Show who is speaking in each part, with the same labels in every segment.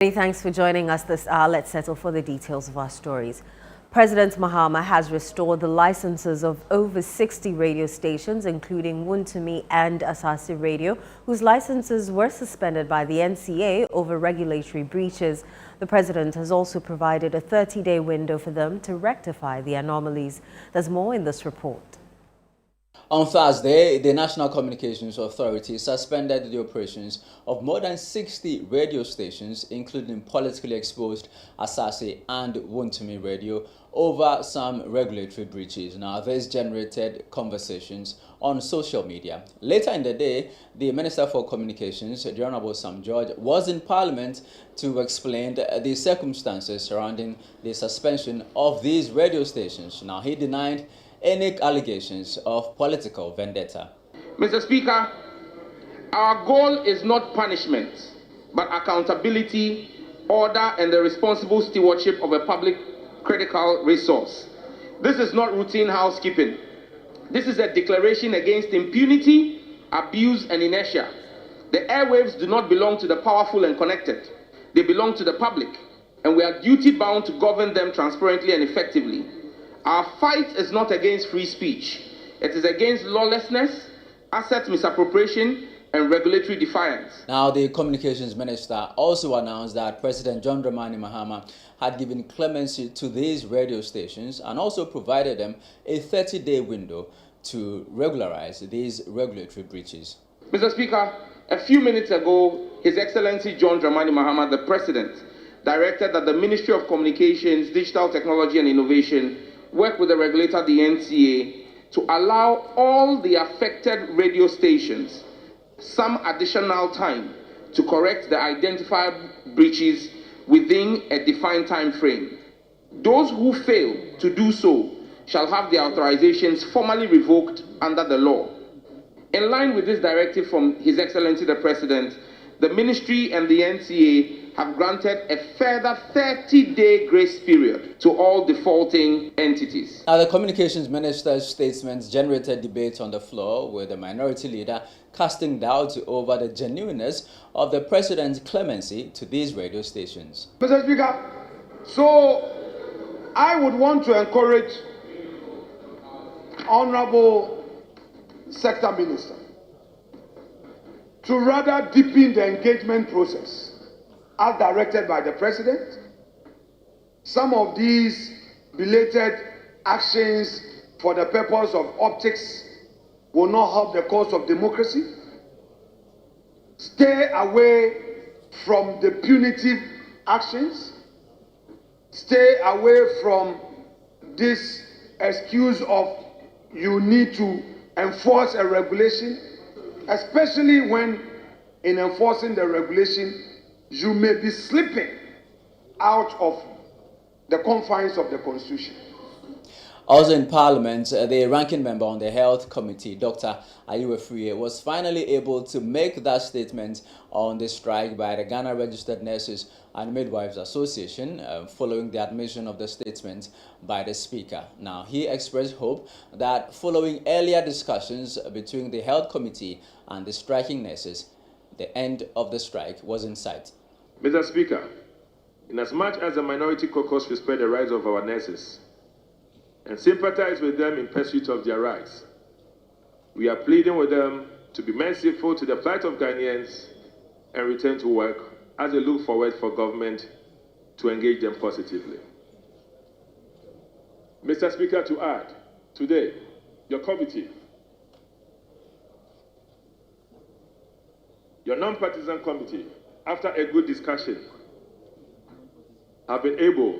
Speaker 1: Many thanks for joining us this hour. Let's settle for the details of our stories. President Mahama has restored the licenses of over 60 radio stations, including Wontumi and Asaase Radio, whose licenses were suspended by the NCA over regulatory breaches. The president has also provided a 30-day window for them to rectify the anomalies. There's more in this report.
Speaker 2: On Thursday, the National Communications Authority suspended the operations of more than 60 radio stations, including politically exposed Asaase and Wontumi Radio, over some regulatory breaches. Now, this generated conversations on social media. Later in the day, the Minister for Communications, the Honorable Sam George, was in Parliament to explain the circumstances surrounding the suspension of these radio stations. Now, he denied any allegations of political vendetta.
Speaker 3: Mr. Speaker, our goal is not punishment, but accountability, order, and the responsible stewardship of a public critical resource. This is not routine housekeeping. This is a declaration against impunity, abuse, and inertia. The airwaves do not belong to the powerful and connected. They belong to the public, and we are duty-bound to govern them transparently and effectively. Our fight is not against free speech. It is against lawlessness, asset misappropriation, and regulatory defiance.
Speaker 2: Now, the Communications Minister also announced that President John Dramani Mahama had given clemency to these radio stations and also provided them a 30-day window to regularize these regulatory breaches.
Speaker 3: Mr. Speaker, a few minutes ago, His Excellency John Dramani Mahama, the President, directed that the Ministry of Communications, Digital Technology and Innovation work with the regulator, the NCA, to allow all the affected radio stations some additional time to correct the identified breaches within a defined time frame. Those who fail to do so shall have their authorizations formally revoked under the law. In line with this directive from His Excellency the President, the Ministry and the NCA have granted a further 30-day grace period to all defaulting entities.
Speaker 2: Now, the Communications Minister's statements generated debate on the floor, with the minority leader casting doubt over the genuineness of the president's clemency to these radio stations.
Speaker 4: Mr. Speaker, so I would want to encourage Honorable Sector Minister to rather deepen the engagement process as directed by the President. Some of these belated actions for the purpose of optics will not help the cause of democracy. Stay away from the punitive actions. Stay away from this excuse of you need to enforce a regulation, especially when in enforcing the regulation you may be slipping out of the confines of the Constitution.
Speaker 2: Also in Parliament, the ranking member on the Health Committee, Dr. Ayiwefrie, was finally able to make that statement on the strike by the Ghana Registered Nurses and Midwives Association following the admission of the statement by the Speaker. Now, he expressed hope that following earlier discussions between the Health Committee and the striking nurses, the end of the strike was in sight.
Speaker 3: Mr. Speaker, inasmuch as the minority caucus respect the rights of our nurses and sympathize with them in pursuit of their rights, we are pleading with them to be merciful to the plight of Ghanaians and return to work as they look forward for government to engage them positively. Mr. Speaker, to add, today, your committee, your non-partisan committee, after a good discussion, have been able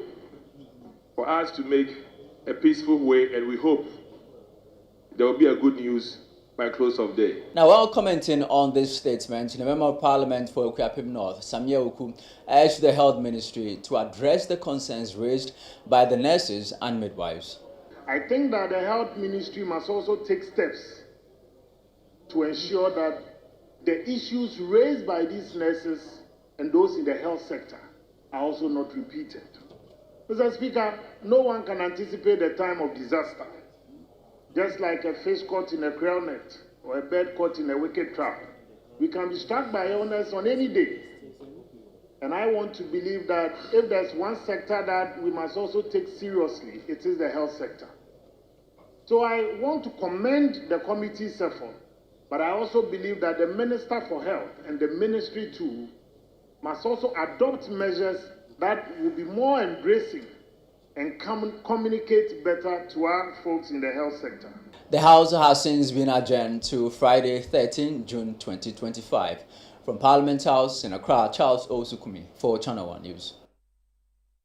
Speaker 3: for us to make a peaceful way, and we hope there will be a good news by close of day.
Speaker 2: Now, while commenting on this statement, the Member of Parliament for Okuapem North, Samia Oku, urged the Health Ministry to address the concerns raised by the nurses and midwives.
Speaker 4: I think that the Health Ministry must also take steps to ensure that the issues raised by these nurses and those in the health sector are also not repeated. Mr. Speaker, no one can anticipate the time of disaster. Just like a fish caught in a crow's net or a bird caught in a wicked trap, we can be struck by illness on any day. And I want to believe that if there's one sector that we must also take seriously, it is the health sector. So I want to commend the committee's effort, but I also believe that the Minister for Health and the ministry too must also adopt measures that will be more embracing and communicate better to our folks in the health sector.
Speaker 2: The House has since been adjourned to Friday, 13 June 2025. From Parliament House in Accra, Charles Osukumi for Channel One News.